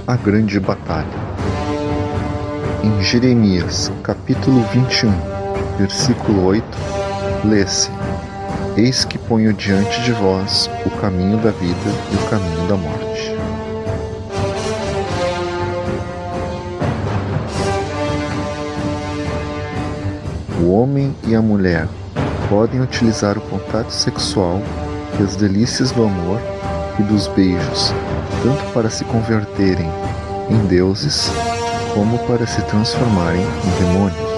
A grande batalha. Em Jeremias, capítulo 21, versículo 8, lê-se: Eis que ponho diante de vós o caminho da vida e o caminho da morte. O homem e a mulher podem utilizar o contato sexual e as delícias do amor e dos beijos, tanto para se converterem em deuses, como para se transformarem em demônios.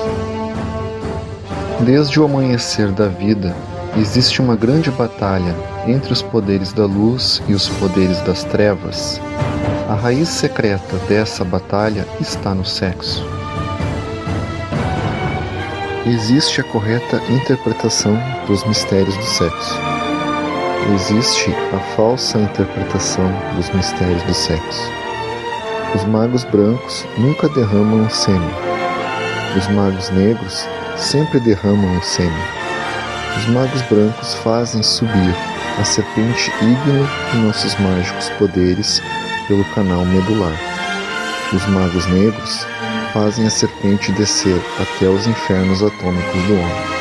Desde o amanhecer da vida, existe uma grande batalha entre os poderes da luz e os poderes das trevas. A raiz secreta dessa batalha está no sexo. Existe a correta interpretação dos mistérios do sexo. Existe a falsa interpretação dos mistérios do sexo. Os magos brancos nunca derramam o sêmen. Os magos negros sempre derramam o sêmen. Os magos brancos fazem subir a serpente ígnea de nossos mágicos poderes pelo canal medular. Os magos negros fazem a serpente descer até os infernos atômicos do homem.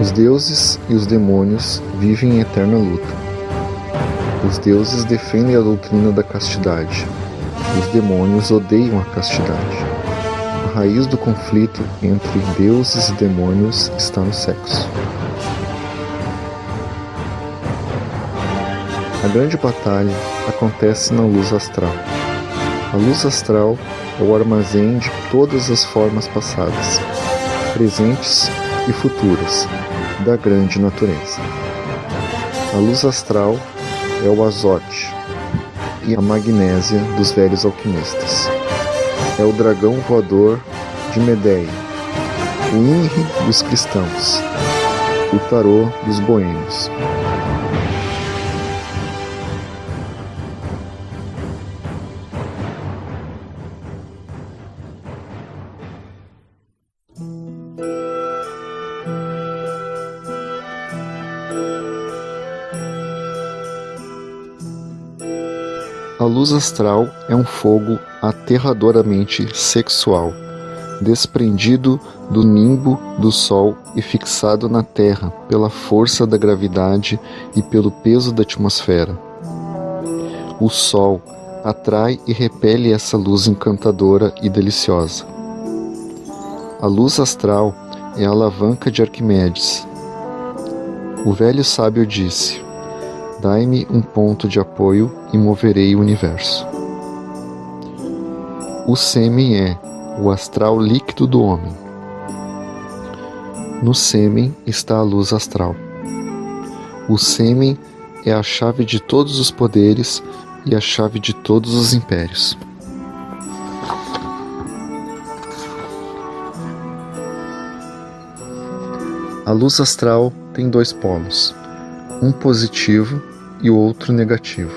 Os deuses e os demônios vivem em eterna luta. Os deuses defendem a doutrina da castidade. Os demônios odeiam a castidade. A raiz do conflito entre deuses e demônios está no sexo. A grande batalha acontece na luz astral. A luz astral é o armazém de todas as formas passadas, presentes e futuras da grande natureza. A luz astral é o azote e a magnésia dos velhos alquimistas. É o dragão voador de Medeia, o Inri dos cristãos, o tarô dos boêmios. A luz astral é um fogo aterradoramente sexual, desprendido do nimbo do Sol e fixado na Terra pela força da gravidade e pelo peso da atmosfera. O Sol atrai e repele essa luz encantadora e deliciosa. A luz astral é a alavanca de Arquimedes. O velho sábio disse: Dai-me um ponto de apoio e moverei o universo. O sêmen é o astral líquido do homem. No sêmen está a luz astral. O sêmen é a chave de todos os poderes e a chave de todos os impérios. A luz astral tem dois polos, um positivo e o outro negativo.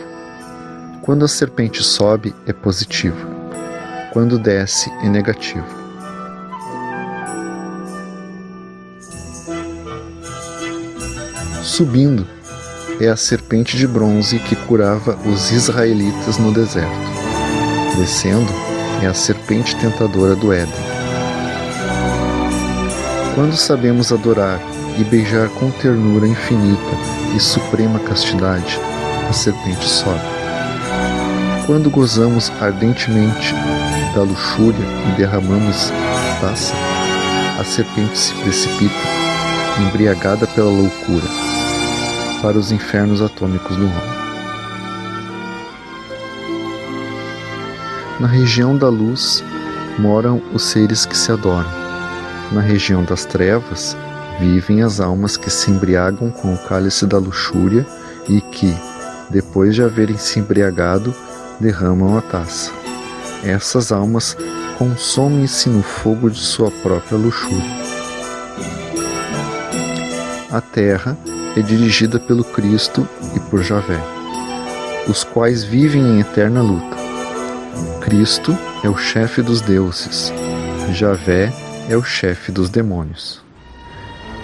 Quando a serpente sobe, é positivo. Quando desce, é negativo. Subindo, é a serpente de bronze que curava os israelitas no deserto. Descendo, é a serpente tentadora do Éden. Quando sabemos adorar e beijar com ternura infinita e suprema castidade, a serpente sobe. Quando gozamos ardentemente da luxúria e derramamos a taça, a serpente se precipita, embriagada pela loucura, para os infernos atômicos do homem. Na região da luz moram os seres que se adoram. Na região das trevas vivem as almas que se embriagam com o cálice da luxúria e que, depois de haverem se embriagado, derramam a taça. Essas almas consomem-se no fogo de sua própria luxúria. A terra é dirigida pelo Cristo e por Javé, os quais vivem em eterna luta. Cristo é o chefe dos deuses, Javé é o chefe dos demônios.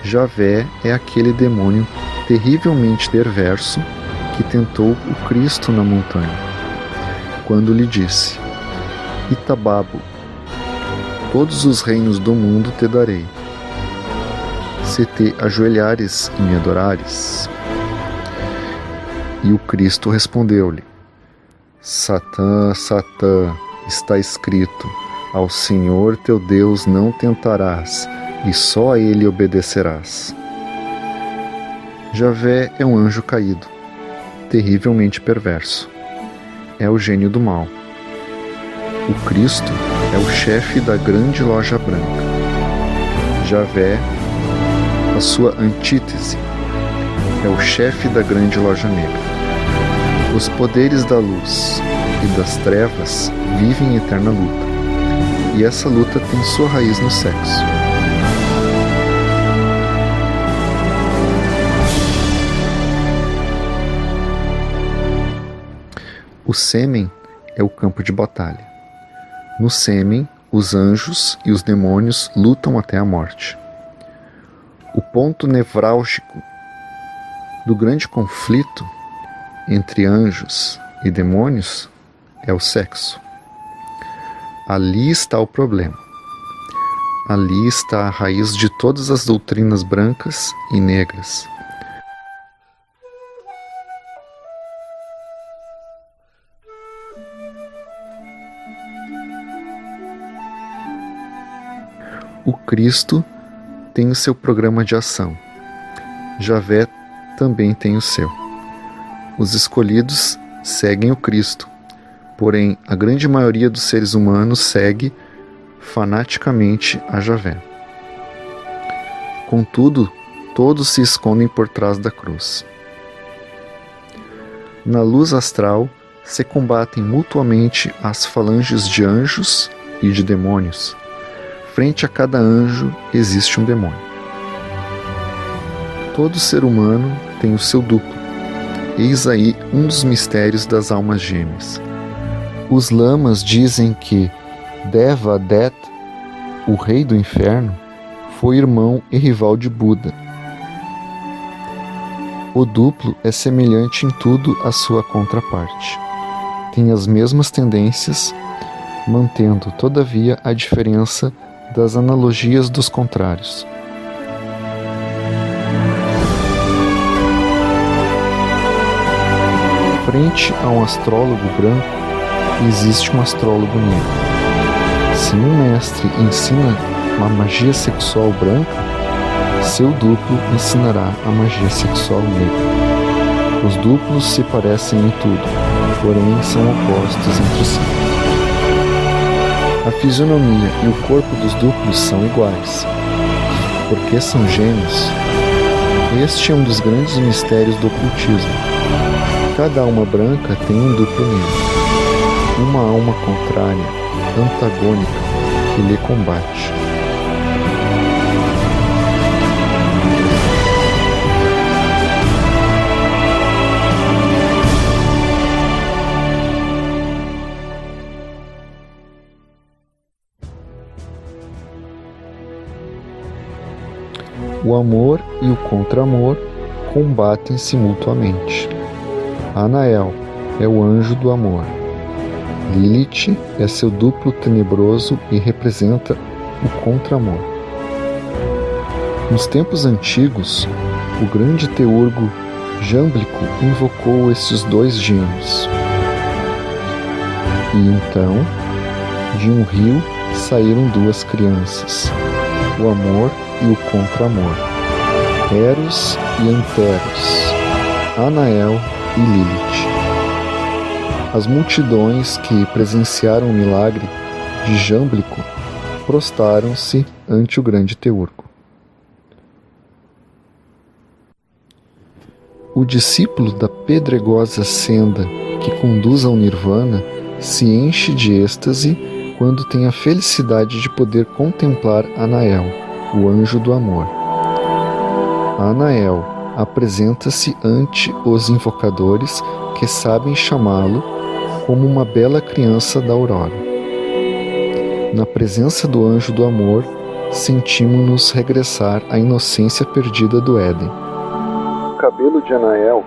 Javé é aquele demônio terrivelmente perverso que tentou o Cristo na montanha, quando lhe disse: Itababo, todos os reinos do mundo te darei, se te ajoelhares e me adorares. E o Cristo respondeu-lhe: Satã, Satã, está escrito, ao Senhor teu Deus não tentarás, e só a ele obedecerás. Javé é um anjo caído, terrivelmente perverso. É o gênio do mal. O Cristo é o chefe da grande loja branca. Javé, a sua antítese, é o chefe da grande loja negra. Os poderes da luz e das trevas vivem em eterna luta, e essa luta tem sua raiz no sexo. O sêmen é o campo de batalha. No sêmen, os anjos e os demônios lutam até a morte. O ponto nevrálgico do grande conflito entre anjos e demônios é o sexo. Ali está o problema. Ali está a raiz de todas as doutrinas brancas e negras. O Cristo tem o seu programa de ação. Javé também tem o seu. Os escolhidos seguem o Cristo, porém a grande maioria dos seres humanos segue fanaticamente a Javé. Contudo, todos se escondem por trás da cruz. Na luz astral se combatem mutuamente as falanges de anjos e de demônios. Frente a cada anjo existe um demônio. Todo ser humano tem o seu duplo. Eis aí um dos mistérios das almas gêmeas. Os lamas dizem que Devadet, o rei do inferno, foi irmão e rival de Buda. O duplo é semelhante em tudo à sua contraparte. Tem as mesmas tendências, mantendo, todavia, a diferença das analogias dos contrários. Frente a um astrólogo branco, existe um astrólogo negro. Se um mestre ensina uma magia sexual branca, seu duplo ensinará a magia sexual negra. Os duplos se parecem em tudo, porém são opostos entre si. A fisionomia e o corpo dos duplos são iguais. Porque são gêmeos? Este é um dos grandes mistérios do ocultismo. Cada alma branca tem um duplo negro, uma alma contrária, antagônica, que lhe combate. O amor e o contra-amor combatem-se mutuamente. Anael é o anjo do amor. Lilith é seu duplo tenebroso e representa o contra-amor. Nos tempos antigos, o grande teurgo Jâmblico invocou esses dois gêmeos. E então, de um rio saíram duas crianças, o amor e o contra-amor, Eros e Anteros, Anael e Lilith. As multidões que presenciaram o milagre de Jâmblico prostaram-se ante o grande teurgo. O discípulo da pedregosa senda que conduz ao Nirvana se enche de êxtase quando tem a felicidade de poder contemplar Anael, o anjo do amor. Anael apresenta-se ante os invocadores que sabem chamá-lo como uma bela criança da aurora. Na presença do anjo do amor, sentimos-nos regressar à inocência perdida do Éden. O cabelo de Anael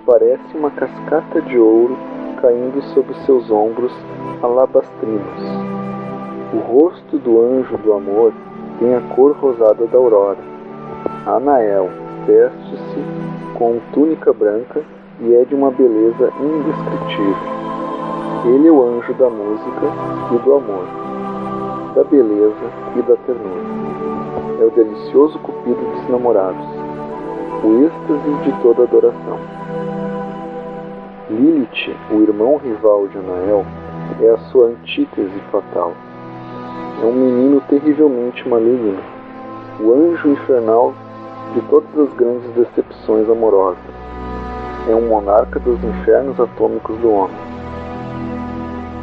parece uma cascata de ouro caindo sobre seus ombros alabastrinos. O rosto do anjo do amor tem a cor rosada da aurora. Anael veste-se com túnica branca e é de uma beleza indescritível. Ele é o anjo da música e do amor, da beleza e da ternura. É o delicioso cupido dos namorados, o êxtase de toda adoração. Lilith, o irmão rival de Anael, é a sua antítese fatal. É um menino terrivelmente maligno, o anjo infernal de todas as grandes decepções amorosas. É um monarca dos infernos atômicos do homem.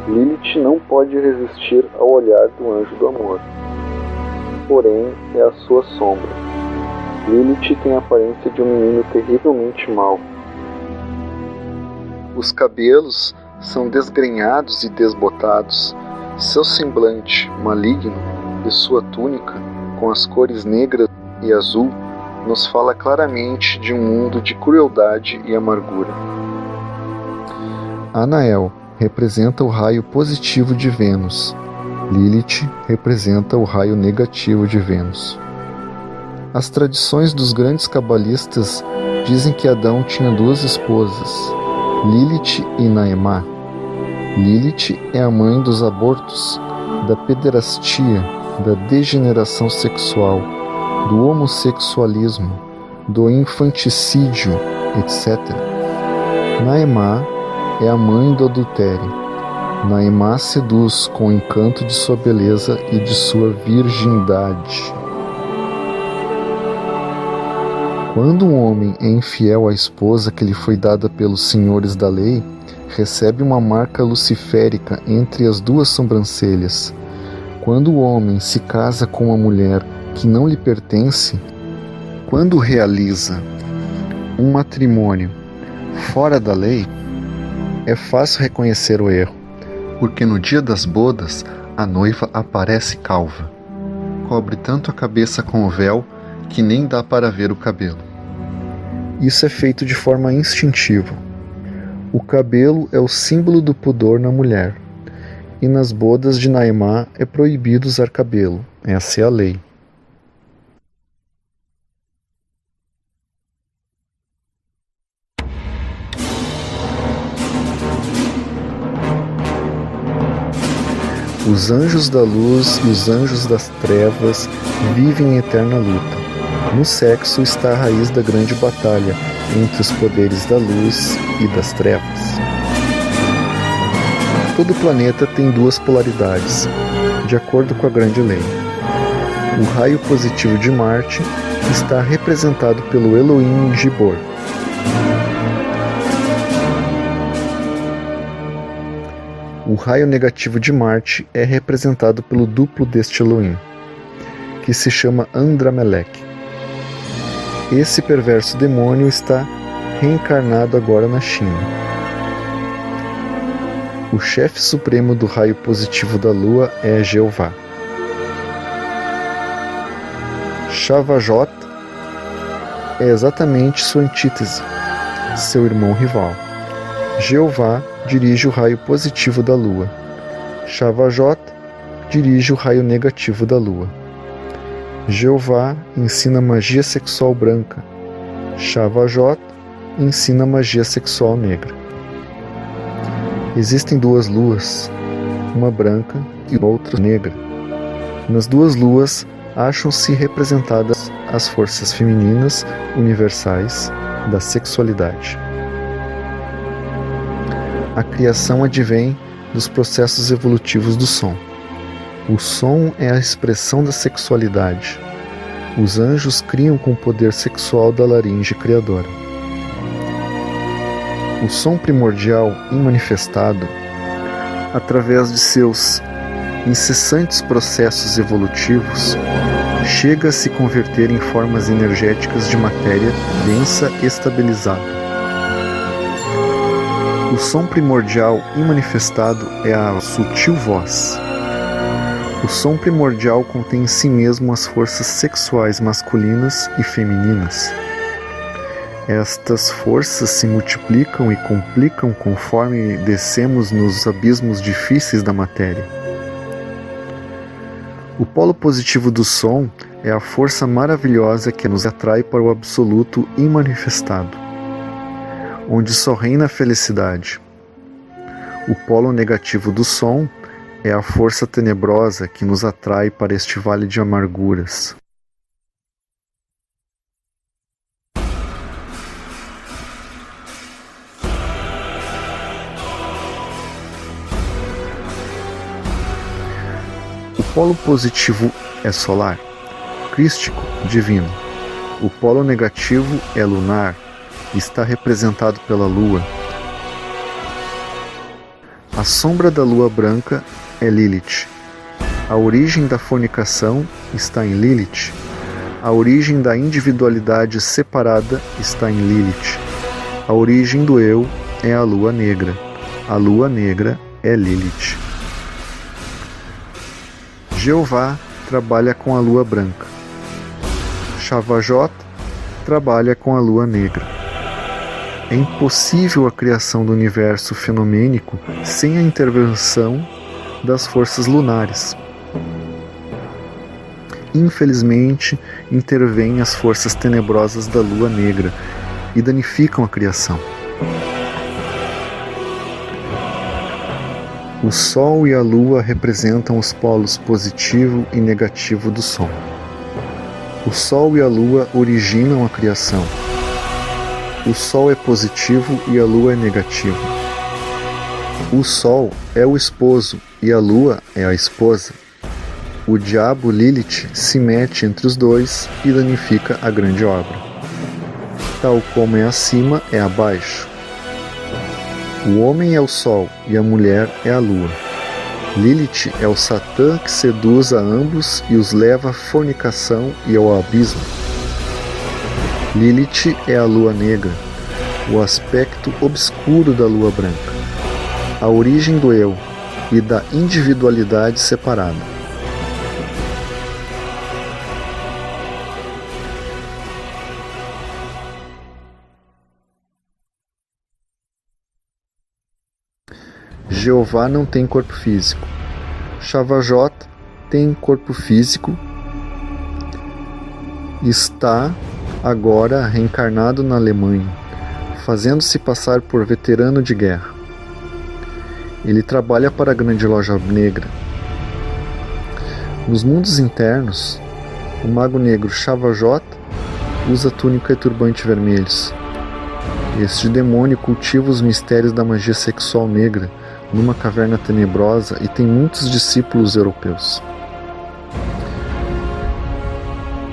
Lilith não pode resistir ao olhar do anjo do amor, porém é a sua sombra. Lilith tem a aparência de um menino terrivelmente mau. Os cabelos são desgrenhados e desbotados. Seu semblante maligno e sua túnica, com as cores negra e azul, nos fala claramente de um mundo de crueldade e amargura. Anael representa o raio positivo de Vênus. Lilith representa o raio negativo de Vênus. As tradições dos grandes cabalistas dizem que Adão tinha duas esposas, Lilith e Naemá. Lilith é a mãe dos abortos, da pederastia, da degeneração sexual, do homossexualismo, do infanticídio, etc. Naemá é a mãe do adultério. Naemá seduz com o encanto de sua beleza e de sua virgindade. Quando um homem é infiel à esposa que lhe foi dada pelos senhores da lei, recebe uma marca luciférica entre as duas sobrancelhas. Quando o homem se casa com uma mulher que não lhe pertence, quando realiza um matrimônio fora da lei, é fácil reconhecer o erro, porque no dia das bodas a noiva aparece calva. Cobre tanto a cabeça com o véu que nem dá para ver o cabelo. Isso é feito de forma instintiva. O cabelo é o símbolo do pudor na mulher, e nas bodas de Naemá é proibido usar cabelo. Essa é a lei. Os anjos da luz e os anjos das trevas vivem em eterna luta. No sexo está a raiz da grande batalha entre os poderes da luz e das trevas. Todo planeta tem duas polaridades, de acordo com a grande lei. O raio positivo de Marte está representado pelo Elohim Gibor. O raio negativo de Marte é representado pelo duplo deste Elohim, que se chama Andrameleque. Esse perverso demônio está reencarnado agora na China. O chefe supremo do raio positivo da Lua é Jeová. Shavajot é exatamente sua antítese, seu irmão rival. Jeová dirige o raio positivo da Lua. Shavajot dirige o raio negativo da Lua. Jeová ensina magia sexual branca. Shavajot ensina magia sexual negra. Existem duas luas, uma branca e outra negra. Nas duas luas acham-se representadas as forças femininas universais da sexualidade. A criação advém dos processos evolutivos do som. O som é a expressão da sexualidade. Os anjos criam com o poder sexual da laringe criadora. O som primordial imanifestado, através de seus incessantes processos evolutivos, chega a se converter em formas energéticas de matéria densa estabilizada. O som primordial imanifestado é a sutil voz. O som primordial contém em si mesmo as forças sexuais masculinas e femininas. Estas forças se multiplicam e complicam conforme descemos nos abismos difíceis da matéria. O polo positivo do som é a força maravilhosa que nos atrai para o absoluto imanifestado, onde só reina a felicidade. O polo negativo do som é a força tenebrosa que nos atrai para este vale de amarguras. O polo positivo é solar, crístico, divino. O polo negativo é lunar, está representado pela lua. A sombra da lua branca é Lilith. A origem da fornicação está em Lilith. A origem da individualidade separada está em Lilith. A origem do eu é a lua negra. A lua negra é Lilith. Jeová trabalha com a lua branca. Shavajot trabalha com a lua negra. É impossível a criação do universo fenomênico sem a intervenção das forças lunares. Infelizmente, intervêm as forças tenebrosas da lua negra e danificam a criação. O Sol e a Lua representam os polos positivo e negativo do som. O Sol e a Lua originam a criação. O Sol é positivo e a Lua é negativo. O Sol é o esposo e a Lua é a esposa. O diabo Lilith se mete entre os dois e danifica a grande obra. Tal como é acima, é abaixo. O homem é o Sol e a mulher é a Lua. Lilith é o Satã que seduz a ambos e os leva à fornicação e ao abismo. Lilith é a Lua negra, o aspecto obscuro da Lua branca, a origem do eu e da individualidade separada. Jeová não tem corpo físico. Shavajot tem corpo físico. Está agora reencarnado na Alemanha, fazendo-se passar por veterano de guerra. Ele trabalha para a grande loja negra. Nos mundos internos, o mago negro Shavajot usa túnica e turbante vermelhos. Este demônio cultiva os mistérios da magia sexual negra numa caverna tenebrosa e tem muitos discípulos europeus.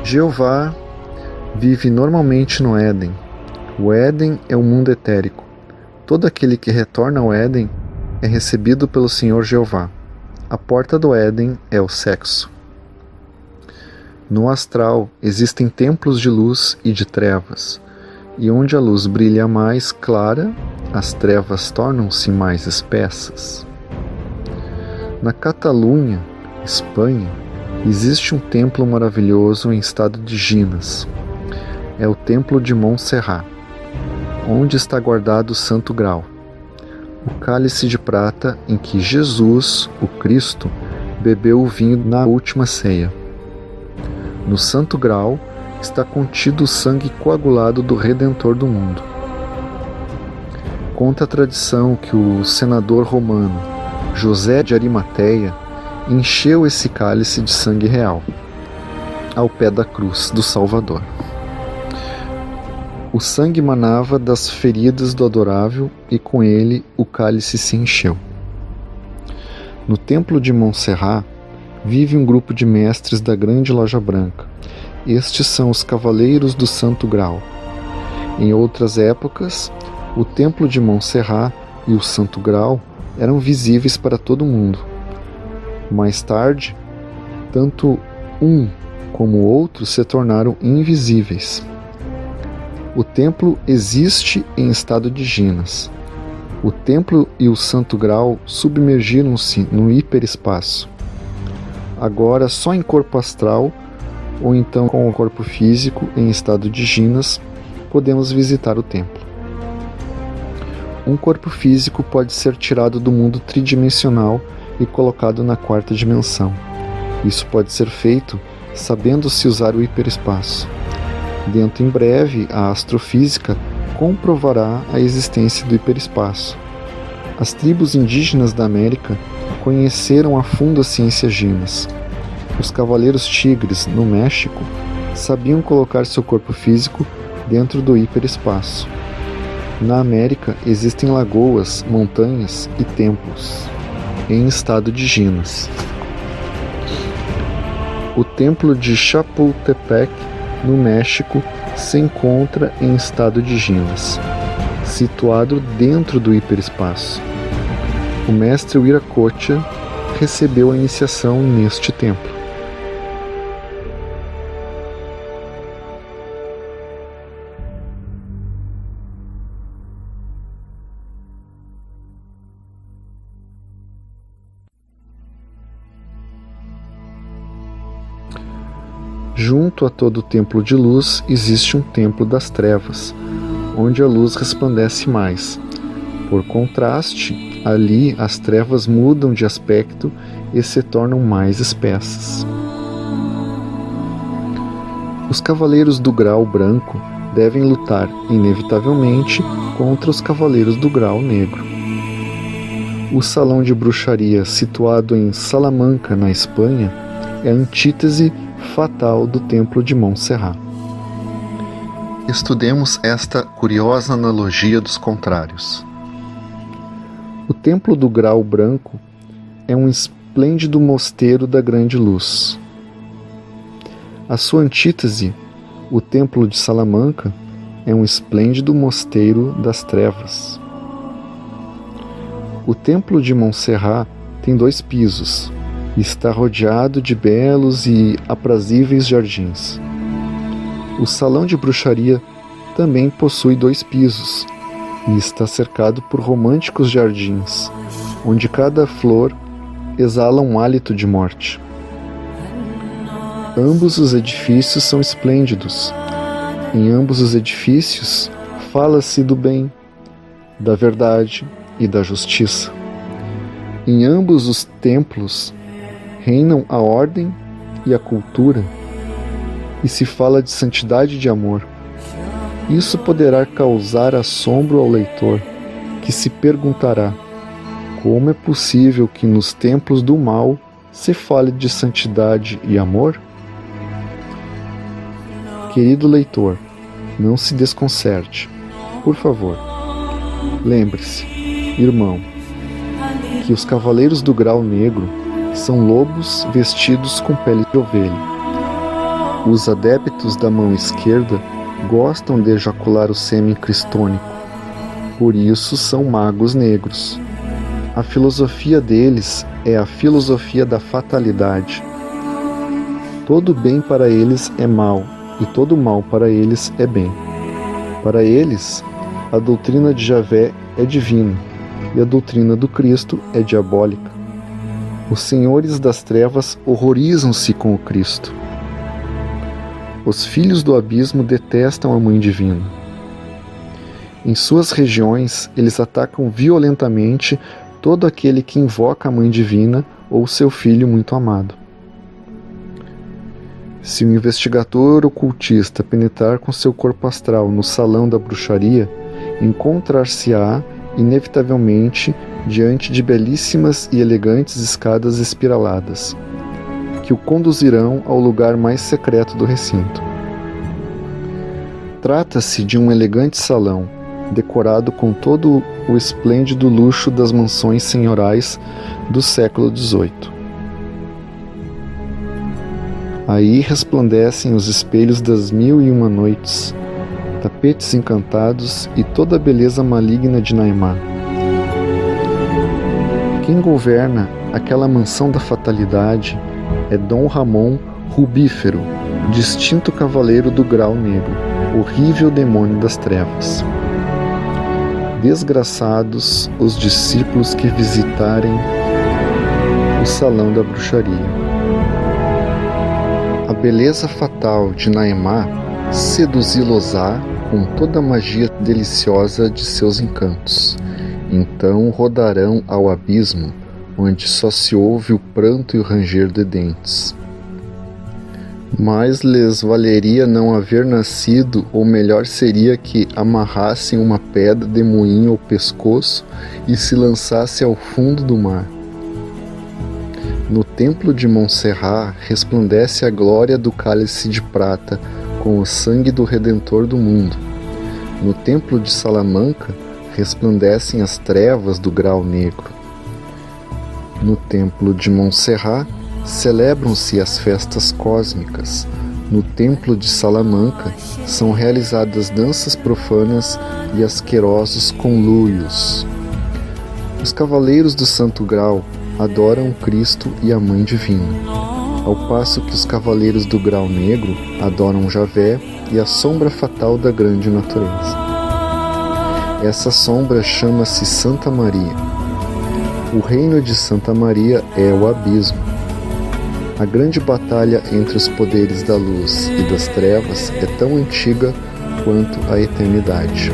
Jeová vive normalmente no Éden. O Éden é um mundo etérico. Todo aquele que retorna ao Éden é recebido pelo Senhor Jeová. A porta do Éden é o sexo. No astral existem templos de luz e de trevas, e onde a luz brilha mais clara, as trevas tornam-se mais espessas. Na Catalunha, Espanha, existe um templo maravilhoso em estado de Ginas. É o Templo de Montserrat, onde está guardado o Santo Graal, o cálice de prata em que Jesus, o Cristo, bebeu o vinho na última ceia. No Santo Graal está contido o sangue coagulado do Redentor do mundo. Conta a tradição que o senador romano José de Arimateia encheu esse cálice de sangue real, ao pé da cruz do Salvador. O sangue manava das feridas do adorável e com ele o cálice se encheu. No templo de Montserrat vive um grupo de mestres da grande loja branca. Estes são os Cavaleiros do Santo Graal. Em outras épocas, o templo de Montserrat e o Santo Graal eram visíveis para todo mundo. Mais tarde, tanto um como o outro se tornaram invisíveis. O templo existe em estado de Ginas. O templo e o Santo Graal submergiram-se no hiperespaço. agora só em corpo astral, ou então com o corpo físico em estado de jinas, podemos visitar o templo. Um corpo físico pode ser tirado do mundo tridimensional e colocado na quarta dimensão. Isso pode ser feito sabendo-se usar o hiperespaço. Dentro em breve, a astrofísica comprovará a existência do hiperespaço. As tribos indígenas da América conheceram a fundo a ciência jinas. Os cavaleiros tigres, no México, sabiam colocar seu corpo físico dentro do hiperespaço. Na América existem lagoas, montanhas e templos em estado de jinas. O templo de Chapultepec, no México, se encontra em estado de jinas, situado dentro do hiperespaço. O mestre Viracocha recebeu a iniciação neste templo. Junto a todo o templo de luz existe um templo das trevas, onde a luz resplandece mais. Por contraste, ali as trevas mudam de aspecto e se tornam mais espessas. Os cavaleiros do grau branco devem lutar, inevitavelmente, contra os cavaleiros do grau negro. O salão de bruxaria situado em Salamanca, na Espanha, é a antítese fatal do templo de Montserrat. Estudemos esta curiosa analogia dos contrários. O templo do grau branco é um esplêndido mosteiro da grande luz. A sua antítese, o templo de Salamanca, é um esplêndido mosteiro das trevas. O templo de Montserrat tem 2 pisos e está rodeado de belos e aprazíveis jardins. O salão de bruxaria também possui 2 pisos e está cercado por românticos jardins, onde cada flor exala um hálito de morte. Ambos os edifícios são esplêndidos. Em ambos os edifícios fala-se do bem, da verdade e da justiça. Em ambos os templos reinam a ordem e a cultura, e se fala de santidade e de amor. Isso poderá causar assombro ao leitor, que se perguntará: como é possível que nos templos do mal se fale de santidade e amor? Querido leitor, não se desconcerte. Por favor, lembre-se, irmão, que os cavaleiros do grau negro são lobos vestidos com pele de ovelha. Os adeptos da mão esquerda gostam de ejacular o sêmen cristônico, por isso são magos negros. A filosofia deles é a filosofia da fatalidade. Todo bem para eles é mal, e todo mal para eles é bem. Para eles, a doutrina de Javé é divina, e a doutrina do Cristo é diabólica. Os senhores das trevas horrorizam-se com o Cristo. Os filhos do abismo detestam a Mãe Divina. Em suas regiões, eles atacam violentamente todo aquele que invoca a Mãe Divina ou seu filho muito amado. Se o investigador ocultista penetrar com seu corpo astral no salão da bruxaria, encontrar-se-á, inevitavelmente, diante de belíssimas e elegantes escadas espiraladas, que o conduzirão ao lugar mais secreto do recinto. Trata-se de um elegante salão, decorado com todo o esplêndido luxo das mansões senhorais do século XVIII. Aí resplandecem os espelhos das 1001 noites, tapetes encantados e toda a beleza maligna de Naimá. Quem governa aquela mansão da fatalidade é Dom Ramon Rubífero, distinto cavaleiro do grau negro, horrível demônio das trevas. Desgraçados os discípulos que visitarem o salão da bruxaria. beleza fatal de Naemá seduzi-los-á com toda a magia deliciosa de seus encantos. Então rodarão ao abismo, onde só se ouve o pranto e o ranger de dentes. Mais lhes valeria não haver nascido, ou melhor seria que amarrassem uma pedra de moinho ao pescoço e se lançassem ao fundo do mar. No templo de Montserrat resplandece a glória do cálice de prata com o sangue do Redentor do mundo. No templo de Salamanca resplandecem as trevas do grau negro. No templo de Montserrat celebram-se as festas cósmicas. No templo de Salamanca são realizadas danças profanas e asquerosos conluios. Os cavaleiros do Santo Grau adoram Cristo e a Mãe Divina, ao passo que os cavaleiros do Grau Negro adoram Javé e a sombra fatal da grande natureza. Essa sombra chama-se Santa Maria. O reino de Santa Maria é o abismo. A grande batalha entre os poderes da luz e das trevas é tão antiga quanto a eternidade.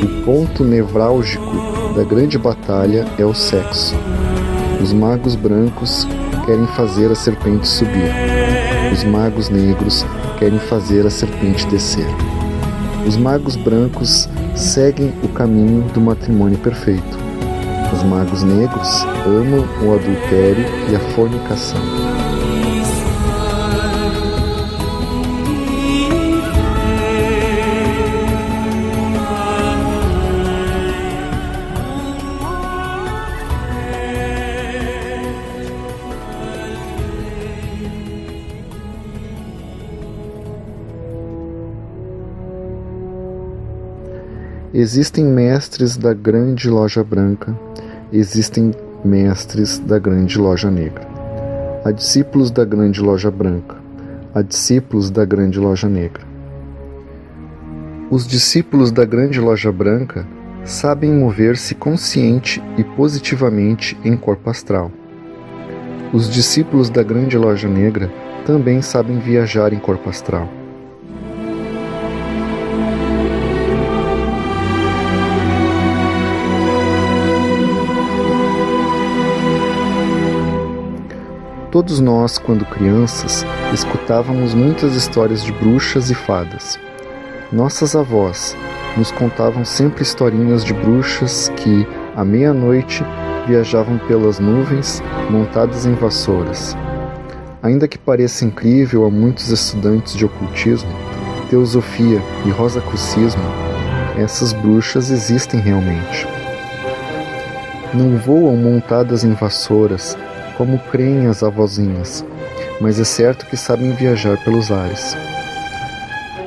O ponto nevrálgico da grande batalha é o sexo. Os magos brancos querem fazer a serpente subir. Os magos negros querem fazer a serpente descer. Os magos brancos seguem o caminho do matrimônio perfeito. Os magos negros amam o adultério e a fornicação. Existem mestres da grande loja branca, existem mestres da grande loja negra. Há discípulos da grande loja branca, há discípulos da grande loja negra. Os discípulos da grande loja branca sabem mover-se consciente e positivamente em corpo astral. Os discípulos da grande loja negra também sabem viajar em corpo astral. Todos nós, quando crianças, escutávamos muitas histórias de bruxas e fadas. Nossas avós nos contavam sempre historinhas de bruxas que, à meia-noite, viajavam pelas nuvens, montadas em vassouras. Ainda que pareça incrível a muitos estudantes de ocultismo, teosofia e rosacrucismo, essas bruxas existem realmente. Não voam montadas em vassouras, como creem as avozinhas, mas é certo que sabem viajar pelos ares.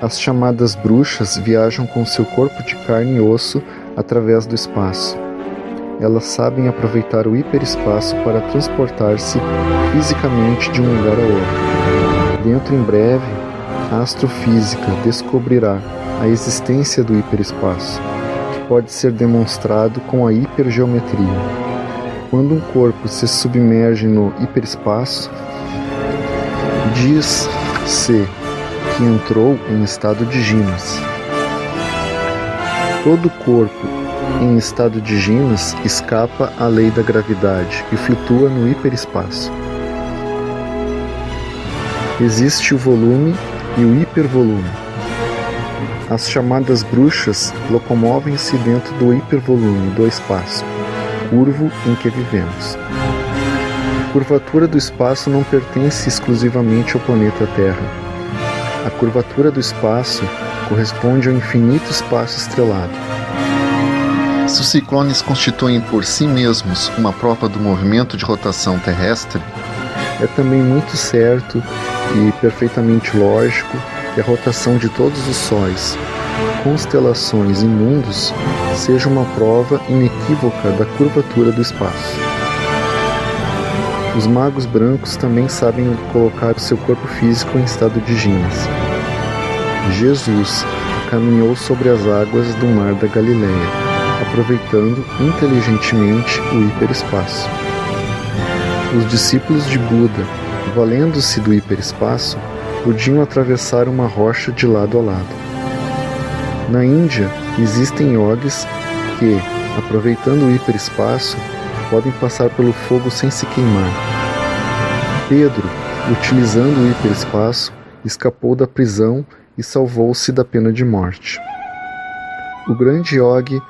As chamadas bruxas viajam com seu corpo de carne e osso através do espaço. Elas sabem aproveitar o hiperespaço para transportar-se fisicamente de um lugar a outro. Dentro em breve, a astrofísica descobrirá a existência do hiperespaço, que pode ser demonstrado com a hipergeometria. Quando um corpo se submerge no hiperespaço, diz-se que entrou em estado de ginas. Todo corpo em estado de ginas escapa à lei da gravidade e flutua no hiperespaço. Existe o volume e o hipervolume. As chamadas bruxas locomovem-se dentro do hipervolume do espaço curvo em que vivemos. A curvatura do espaço não pertence exclusivamente ao planeta Terra. A curvatura do espaço corresponde ao infinito espaço estrelado. Se os ciclones constituem por si mesmos uma prova do movimento de rotação terrestre, é também muito certo e perfeitamente lógico que a rotação de todos os sóis, constelações e mundos seja uma prova inequívoca da curvatura do espaço. Os magos brancos também sabem colocar o seu corpo físico em estado de ginas. Jesus caminhou sobre as águas do mar da Galileia, aproveitando inteligentemente o hiperespaço. Os discípulos de Buda valendo-se do hiperespaço, podiam atravessar uma rocha de lado a lado. Na Índia, existem yogis que, aproveitando o hiperespaço, podem passar pelo fogo sem se queimar. Pedro, utilizando o hiperespaço, escapou da prisão e salvou-se da pena de morte. O grande yogi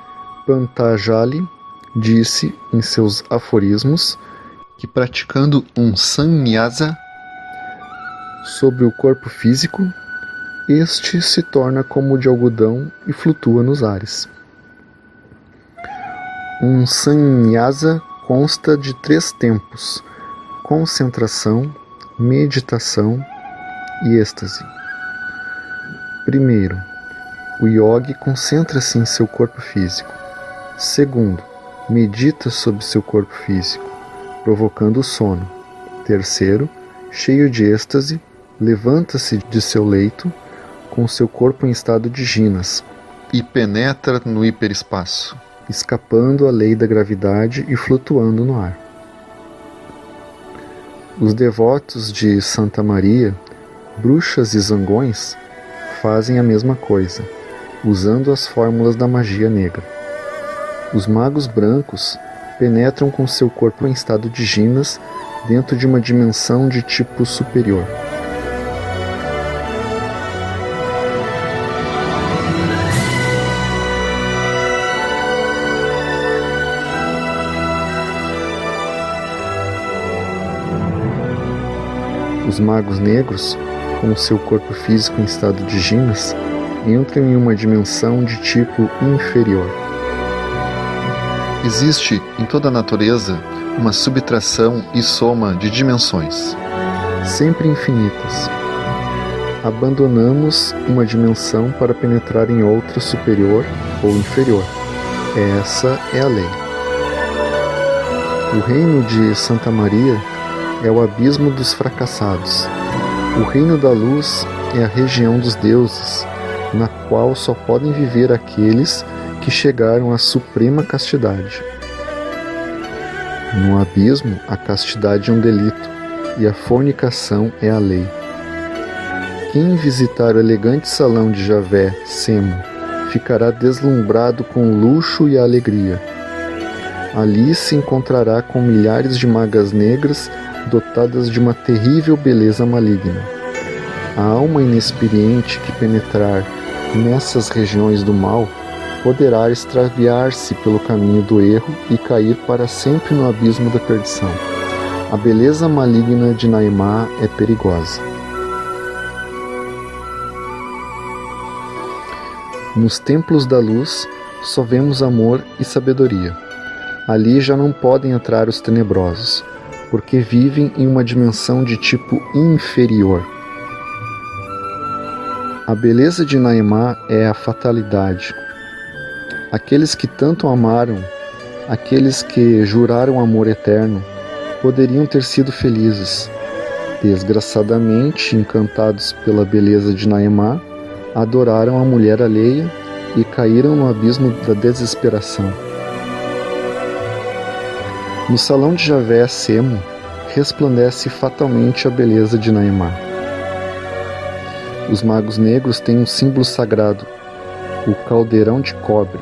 Patanjali disse em seus aforismos que, praticando um sannyasa sobre o corpo físico, este se torna como de algodão e flutua nos ares. Um sannyasa consta de 3 tempos: concentração, meditação e êxtase. Primeiro, o yogi concentra-se em seu corpo físico. Segundo, medita sobre seu corpo físico, provocando o sono. Terceiro, cheio de êxtase, levanta-se de seu leito com seu corpo em estado de jinas e penetra no hiperespaço, escapando à lei da gravidade e flutuando no ar. Os devotos de Santa Maria, bruxas e zangões, fazem a mesma coisa, usando as fórmulas da magia negra. Os magos brancos penetram com seu corpo em estado de jinas dentro de uma dimensão de tipo superior. Os magos negros, com seu corpo físico em estado de jinas, entram em uma dimensão de tipo inferior. Existe em toda a natureza uma subtração e soma de dimensões, sempre infinitas. Abandonamos uma dimensão para penetrar em outra superior ou inferior. Essa é a lei. O reino de Santa Maria é o abismo dos fracassados. O reino da luz é a região dos deuses, na qual só podem viver aqueles que chegaram à suprema castidade. No abismo, a castidade é um delito e a fornicação é a lei. Quem visitar o elegante salão de Javé, Semo, ficará deslumbrado com o luxo e a alegria. Ali se encontrará com milhares de magas negras dotadas de uma terrível beleza maligna. A alma inexperiente que penetrar nessas regiões do mal poderá extraviar-se pelo caminho do erro e cair para sempre no abismo da perdição. A beleza maligna de Naimá é perigosa. Nos templos da luz só vemos amor e sabedoria. Ali já não podem entrar os tenebrosos, porque vivem em uma dimensão de tipo inferior. A beleza de Naimá é a fatalidade. Aqueles que tanto amaram, aqueles que juraram amor eterno, poderiam ter sido felizes. Desgraçadamente, encantados pela beleza de Naimá, adoraram a mulher alheia e caíram no abismo da desesperação. No salão de Javé, Semo, resplandece fatalmente a beleza de Naimá. Os magos negros têm um símbolo sagrado, o caldeirão de cobre.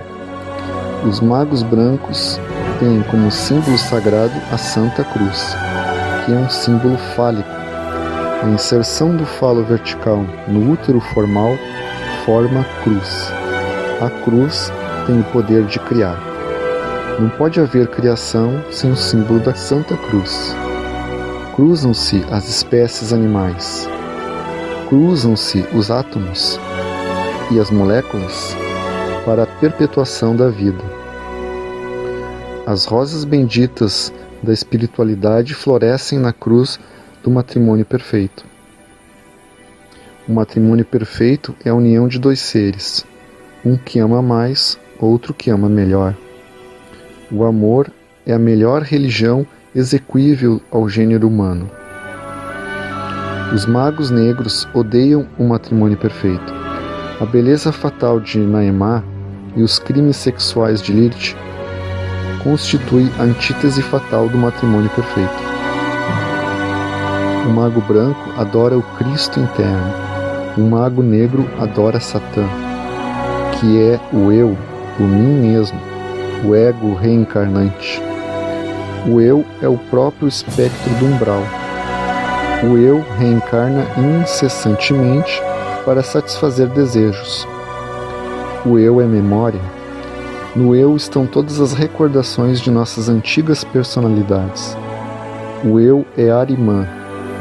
Os magos brancos têm como símbolo sagrado a Santa Cruz, que é um símbolo fálico. A inserção do falo vertical no útero formal forma a cruz. A cruz tem o poder de criar. Não pode haver criação sem o símbolo da Santa Cruz. Cruzam-se as espécies animais. Cruzam-se os átomos e as moléculas para a perpetuação da vida. As rosas benditas da espiritualidade florescem na cruz do matrimônio perfeito. O matrimônio perfeito é a união de 2 seres, um que ama mais, outro que ama melhor. O amor é a melhor religião exequível ao gênero humano. Os magos negros odeiam o matrimônio perfeito. A beleza fatal de Naimá e os crimes sexuais de Lilith constituem a antítese fatal do matrimônio perfeito. O mago branco adora o Cristo interno. O mago negro adora Satã, que é o eu, o mim mesmo, o ego reencarnante. O eu é o próprio espectro do umbral. O eu reencarna incessantemente para satisfazer desejos. O eu é memória. No eu estão todas as recordações de nossas antigas personalidades. O eu é Arimã,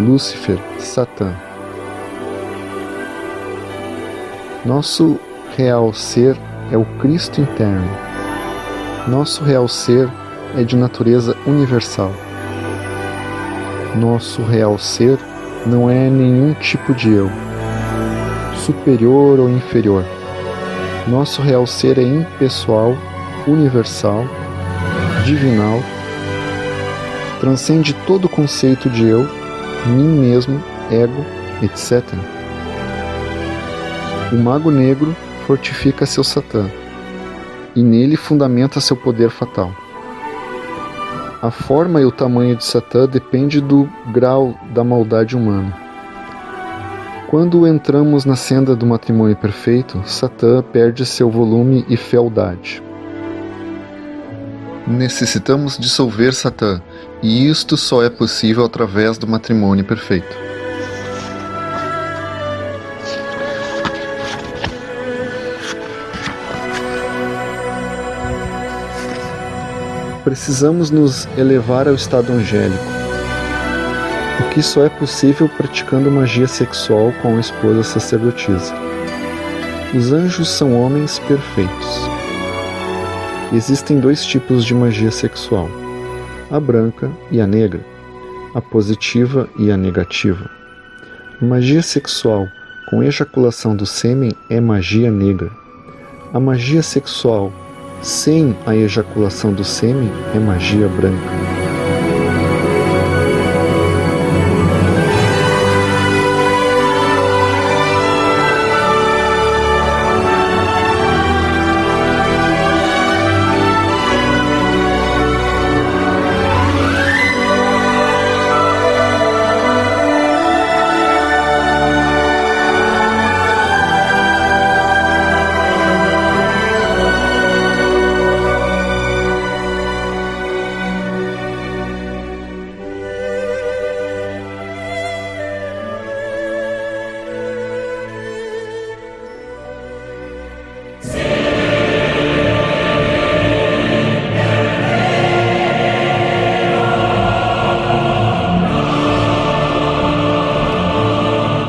Lúcifer, Satã. Nosso real ser é o Cristo interno. Nosso real ser é de natureza universal. Nosso real ser não é nenhum tipo de eu, superior ou inferior. Nosso real ser é impessoal, universal, divinal, transcende todo o conceito de eu, mim mesmo, ego, etc. O mago negro fortifica seu Satã e nele fundamenta seu poder fatal. A forma e o tamanho de Satã depende do grau da maldade humana. Quando entramos na senda do matrimônio perfeito, Satã perde seu volume e fealdade. Necessitamos dissolver Satã, e isto só é possível através do matrimônio perfeito. Precisamos nos elevar ao estado angélico, o que só é possível praticando magia sexual com a esposa sacerdotisa. Os anjos são homens perfeitos. Existem dois tipos de magia sexual, a branca e a negra, a positiva e a negativa. A magia sexual com ejaculação do sêmen é magia negra. A magia sexual sem a ejaculação do sêmen é magia branca.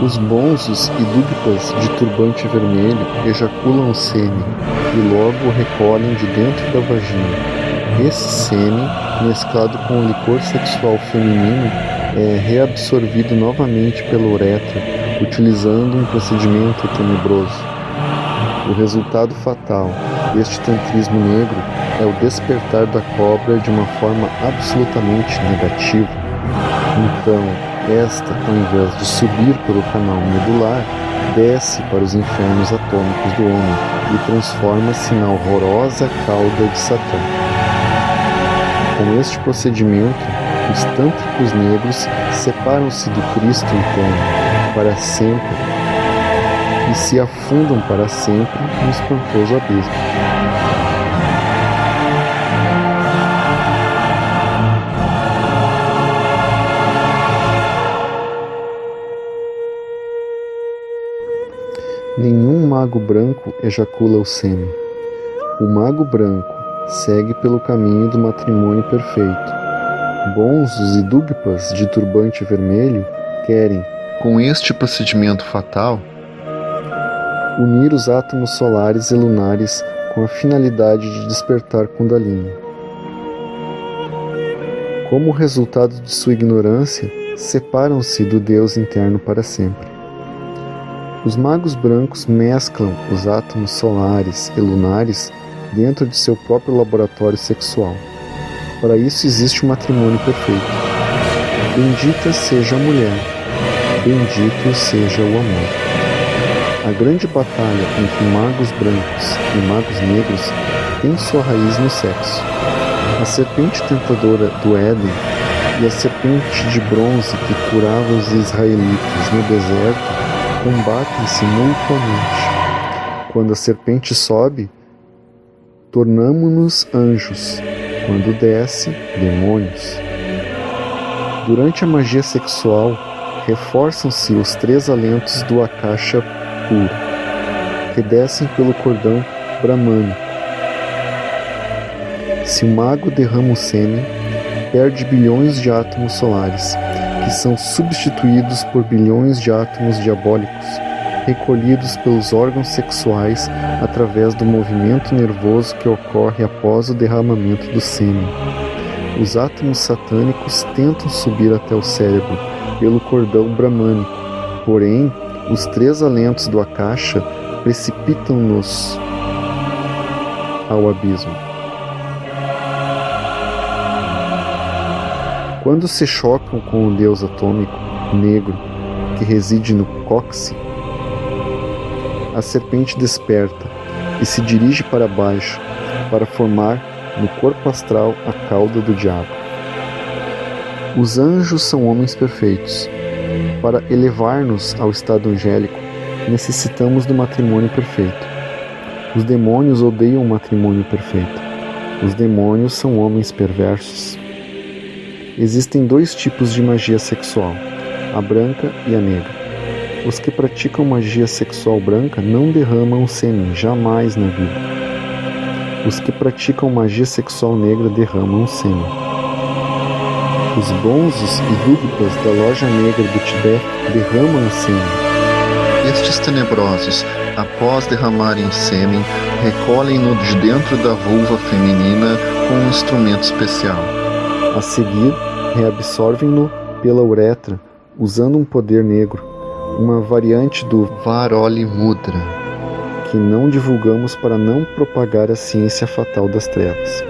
Os bonzos e dúgpas de turbante vermelho ejaculam o sêmen e logo o recolhem de dentro da vagina. Esse sêmen, mesclado com o licor sexual feminino, é reabsorvido novamente pela uretra, utilizando um procedimento tenebroso. O resultado fatal deste tantrismo negro é o despertar da cobra de uma forma absolutamente negativa. Então, esta, ao invés de subir pelo canal medular, desce para os infernos atômicos do homem e transforma-se na horrorosa cauda de Satã. Com este procedimento, os tântricos negros separam-se do Cristo interno para sempre e se afundam para sempre no espantoso abismo. Nenhum mago branco ejacula o sêmen. O mago branco segue pelo caminho do matrimônio perfeito. Bonzos e dúgpas de turbante vermelho querem, com este procedimento fatal, unir os átomos solares e lunares com a finalidade de despertar Kundalini. Como resultado de sua ignorância, separam-se do Deus interno para sempre. Os magos brancos mesclam os átomos solares e lunares dentro de seu próprio laboratório sexual. Para isso existe um matrimônio perfeito. Bendita seja a mulher, bendito seja o amor. A grande batalha entre magos brancos e magos negros tem sua raiz no sexo. A serpente tentadora do Éden e a serpente de bronze que curava os israelitas no deserto combatem-se mutuamente. Quando a serpente sobe, tornamo-nos anjos. Quando desce, demônios. Durante a magia sexual, reforçam-se os 3 alentos do Akasha puro, que descem pelo cordão bramânico. Se o mago derrama o sêmen, perde bilhões de átomos solares, que são substituídos por bilhões de átomos diabólicos, recolhidos pelos órgãos sexuais através do movimento nervoso que ocorre após o derramamento do sêmen. Os átomos satânicos tentam subir até o cérebro pelo cordão bramânico, porém, os 3 alentos do Akasha precipitam-nos ao abismo. Quando se chocam com o deus atômico negro que reside no cóccix, a serpente desperta e se dirige para baixo para formar no corpo astral a cauda do diabo. Os anjos são homens perfeitos. Para elevar-nos ao estado angélico, necessitamos do matrimônio perfeito. Os demônios odeiam o matrimônio perfeito. Os demônios são homens perversos. Existem 2 tipos de magia sexual, a branca e a negra. Os que praticam magia sexual branca não derramam o sêmen jamais na vida. Os que praticam magia sexual negra derramam o sêmen. Os bonzos e dúbitas da loja negra do Tibete derramam o sêmen. Estes tenebrosos, após derramarem o sêmen, recolhem-no de dentro da vulva feminina com um instrumento especial. A seguir, reabsorvem-no pela uretra, usando um poder negro, uma variante do Varoli Mudra, que não divulgamos para não propagar a ciência fatal das trevas.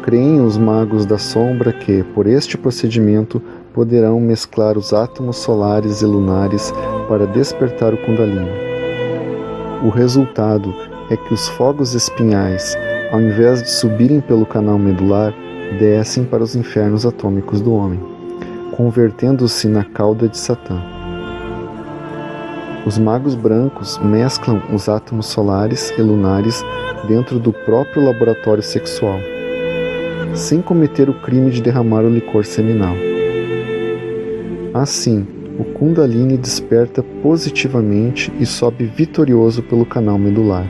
Creem os magos da sombra que, por este procedimento, poderão mesclar os átomos solares e lunares para despertar o Kundalini. O resultado é que os fogos espinhais, ao invés de subirem pelo canal medular, descem para os infernos atômicos do homem, convertendo-se na cauda de Satã. Os magos brancos mesclam os átomos solares e lunares dentro do próprio laboratório sexual, sem cometer o crime de derramar o licor seminal. Assim, o Kundalini desperta positivamente e sobe vitorioso pelo canal medular.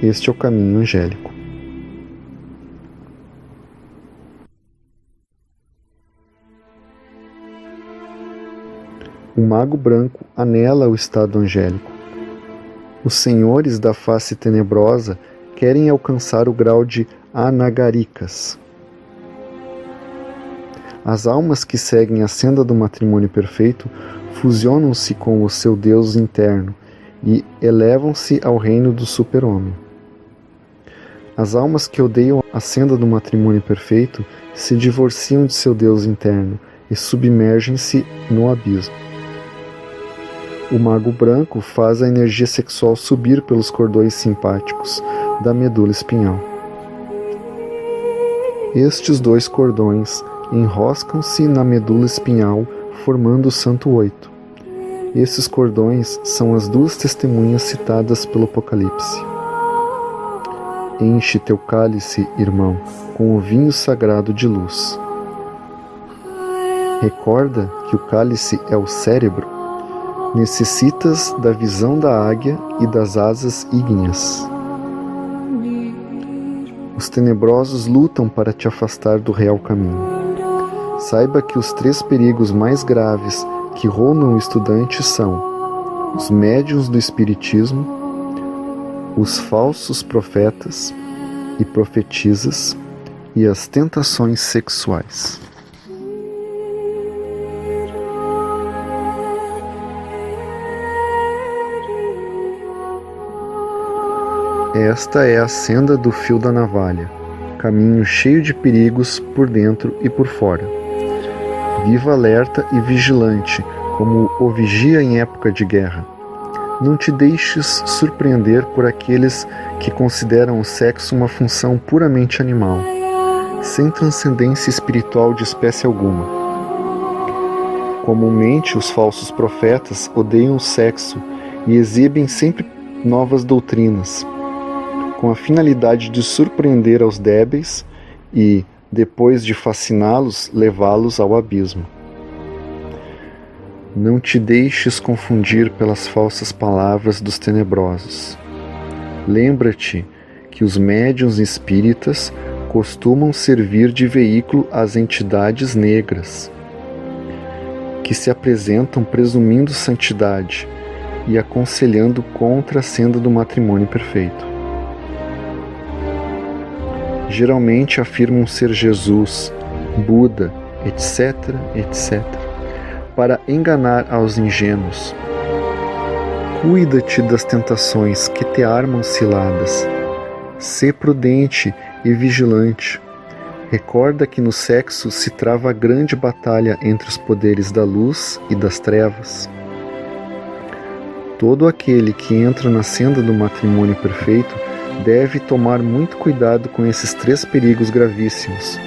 Este é o caminho angélico. O mago branco anela o estado angélico. Os senhores da face tenebrosa querem alcançar o grau de anagarikas. As almas que seguem a senda do matrimônio perfeito fusionam-se com o seu Deus interno e elevam-se ao reino do super-homem. As almas que odeiam a senda do matrimônio perfeito se divorciam de seu Deus interno e submergem-se no abismo. O mago branco faz a energia sexual subir pelos cordões simpáticos da medula espinhal. Estes 2 cordões enroscam-se na medula espinhal, formando o Santo Oito. Esses cordões são as 2 testemunhas citadas pelo Apocalipse. Enche teu cálice, irmão, com o vinho sagrado de luz. Recorda que o cálice é o cérebro. Necessitas da visão da águia e das asas ígneas. Os tenebrosos lutam para te afastar do real caminho. Saiba que os 3 perigos mais graves que rondam o estudante são os médiuns do espiritismo, os falsos profetas e profetisas e as tentações sexuais. Esta é a senda do fio da navalha, caminho cheio de perigos por dentro e por fora. Viva alerta e vigilante, como o vigia em época de guerra. Não te deixes surpreender por aqueles que consideram o sexo uma função puramente animal. sem transcendência espiritual de espécie alguma. Comumente, os falsos profetas odeiam o sexo e exibem sempre novas doutrinas, com a finalidade de surpreender aos débeis e, depois de fasciná-los, levá-los ao abismo. Não te deixes confundir pelas falsas palavras dos tenebrosos. Lembra-te que os médiuns espíritas costumam servir de veículo às entidades negras, que se apresentam presumindo santidade e aconselhando contra a senda do matrimônio perfeito. Geralmente afirmam ser Jesus, Buda, etc., etc., para enganar aos ingênuos. Cuida-te das tentações que te armam ciladas. Sê prudente e vigilante. Recorda que no sexo se trava a grande batalha entre os poderes da luz e das trevas. Todo aquele que entra na senda do matrimônio perfeito deve tomar muito cuidado com esses 3 perigos gravíssimos.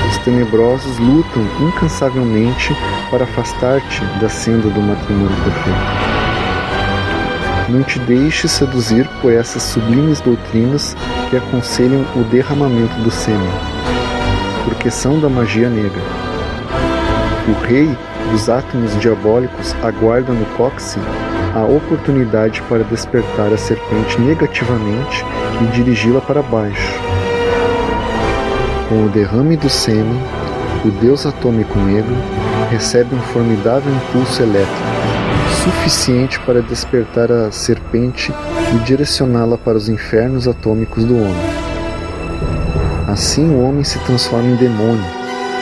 Os tenebrosos lutam incansavelmente para afastar-te da senda do matrimônio perfeito. Não te deixes seduzir por essas sublimes doutrinas que aconselham o derramamento do sêmen, porque são da magia negra. O rei dos átomos diabólicos aguarda no cóccix a oportunidade para despertar a serpente negativamente e dirigi-la para baixo. Com o derrame do sêmen, o deus atômico negro recebe um formidável impulso elétrico, suficiente para despertar a serpente e direcioná-la para os infernos atômicos do homem. Assim o homem se transforma em demônio,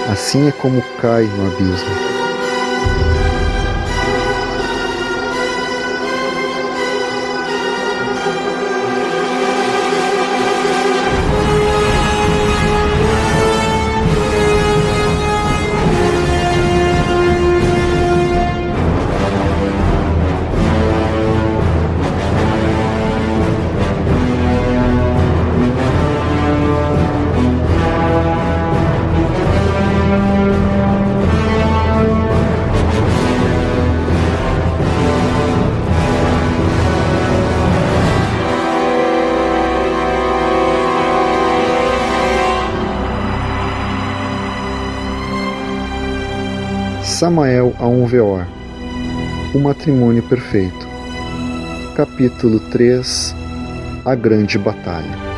assim é como cai no abismo. Samael Aunveor, O Matrimônio Perfeito. Capítulo 3, A Grande Batalha.